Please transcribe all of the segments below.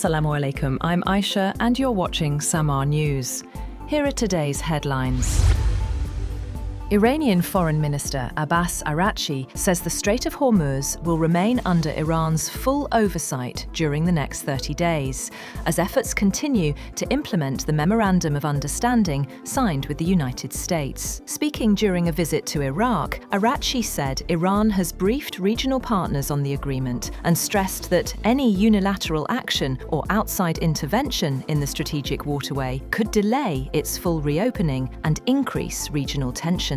Assalamu alaikum, I'm Aisha and you're watching Samaa News. Here are today's headlines. Iranian Foreign Minister Abbas Araghchi says the Strait of Hormuz will remain under Iran's full oversight during the next 30 days, as efforts continue to implement the Memorandum of Understanding signed with the United States. Speaking during a visit to Iraq, Araghchi said Iran has briefed regional partners on the agreement and stressed that any unilateral action or outside intervention in the strategic waterway could delay its full reopening and increase regional tensions.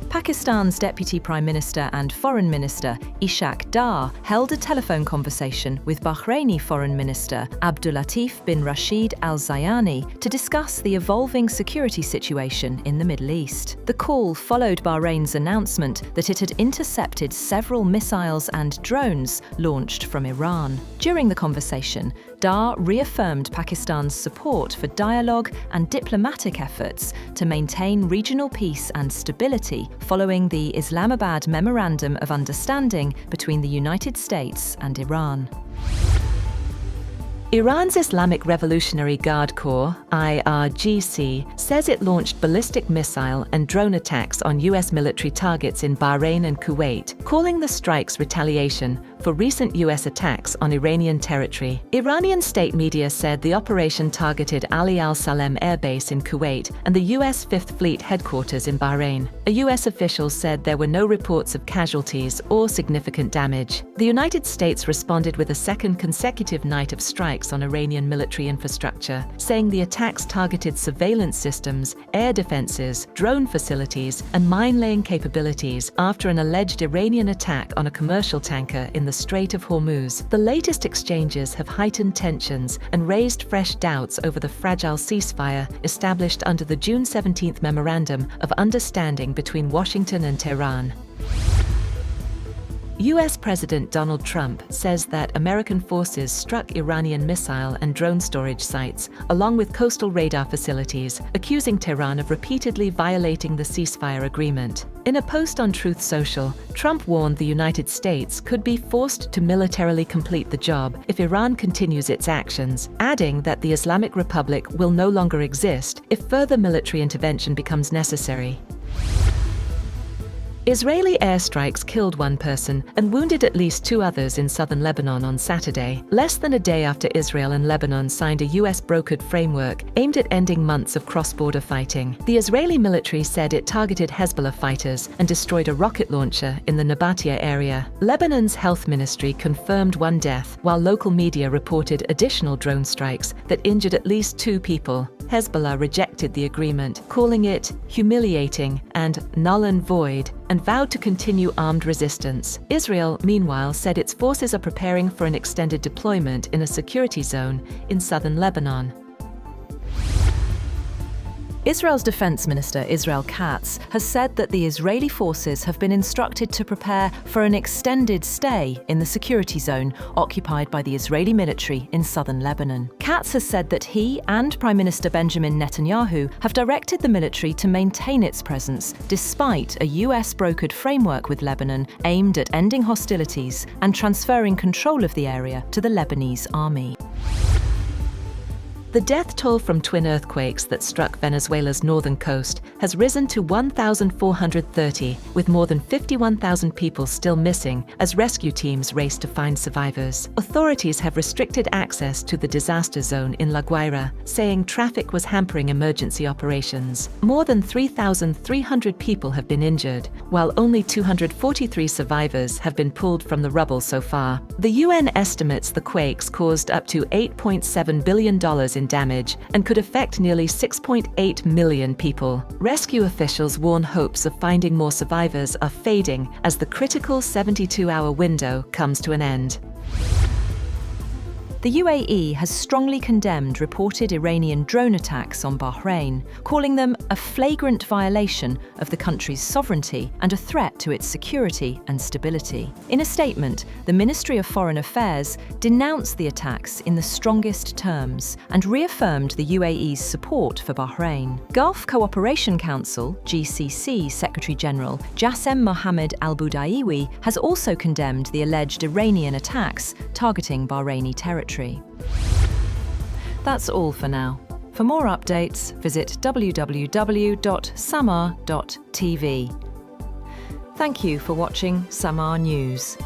Pakistan's Deputy Prime Minister and Foreign Minister Ishaq held a telephone conversation with Bahraini Foreign Minister Abdulatif bin Rashid Al Zayani to discuss the evolving security situation in the Middle East. The call followed Bahrain's announcement that it had intercepted several missiles and drones launched from Iran. During the conversation, Dar reaffirmed Pakistan's support for dialogue and diplomatic efforts to maintain regional peace and stability following the Islamabad Memorandum of Understanding between the United States and Iran. Iran's Islamic Revolutionary Guard Corps, IRGC, says it launched ballistic missile and drone attacks on U.S. military targets in Bahrain and Kuwait, calling the strikes retaliation for recent U.S. attacks on Iranian territory. Iranian state media said the operation targeted Ali al-Salem Air Base in Kuwait and the U.S. Fifth Fleet headquarters in Bahrain. A U.S. official said there were no reports of casualties or significant damage. The United States responded with a second consecutive night of strikes on Iranian military infrastructure, saying the attacks targeted surveillance systems, air defenses, drone facilities, and mine-laying capabilities after an alleged Iranian attack on a commercial tanker in the Strait of Hormuz. The latest exchanges have heightened tensions and raised fresh doubts over the fragile ceasefire established under the June 17th Memorandum of Understanding between Washington and Tehran. U.S. President Donald Trump says that American forces struck Iranian missile and drone storage sites, along with coastal radar facilities, accusing Tehran of repeatedly violating the ceasefire agreement. In a post on Truth Social, Trump warned the United States could be forced to militarily complete the job if Iran continues its actions, adding that the Islamic Republic will no longer exist if further military intervention becomes necessary. Israeli airstrikes killed one person and wounded at least two others in southern Lebanon on Saturday, less than a day after Israel and Lebanon signed a US-brokered framework aimed at ending months of cross-border fighting. The Israeli military said it targeted Hezbollah fighters and destroyed a rocket launcher in the Nabatia area. Lebanon's health ministry confirmed one death, while local media reported additional drone strikes that injured at least two people. Hezbollah rejected the agreement, calling it humiliating and null and void, and vowed to continue armed resistance. Israel, meanwhile, said its forces are preparing for an extended deployment in a security zone in southern Lebanon. Israel's Defense Minister Israel Katz has said that the Israeli forces have been instructed to prepare for an extended stay in the security zone occupied by the Israeli military in southern Lebanon. Katz has said that he and Prime Minister Benjamin Netanyahu have directed the military to maintain its presence despite a US-brokered framework with Lebanon aimed at ending hostilities and transferring control of the area to the Lebanese army. The death toll from twin earthquakes that struck Venezuela's northern coast has risen to 1,430, with more than 51,000 people still missing as rescue teams race to find survivors. Authorities have restricted access to the disaster zone in La Guaira, saying traffic was hampering emergency operations. More than 3,300 people have been injured, while only 243 survivors have been pulled from the rubble so far. The UN estimates the quakes caused up to $8.7 billion in damage and could affect nearly 6.8 million people. Rescue officials warn hopes of finding more survivors are fading as the critical 72-hour window comes to an end. The UAE has strongly condemned reported Iranian drone attacks on Bahrain, calling them a flagrant violation of the country's sovereignty and a threat to its security and stability. In a statement, the Ministry of Foreign Affairs denounced the attacks in the strongest terms and reaffirmed the UAE's support for Bahrain. Gulf Cooperation Council, GCC Secretary-General Jassem Mohammed al-Budaiwi has also condemned the alleged Iranian attacks targeting Bahraini territory. That's all for now. For more updates, visit www.samaa.tv. Thank you for watching Samaa News.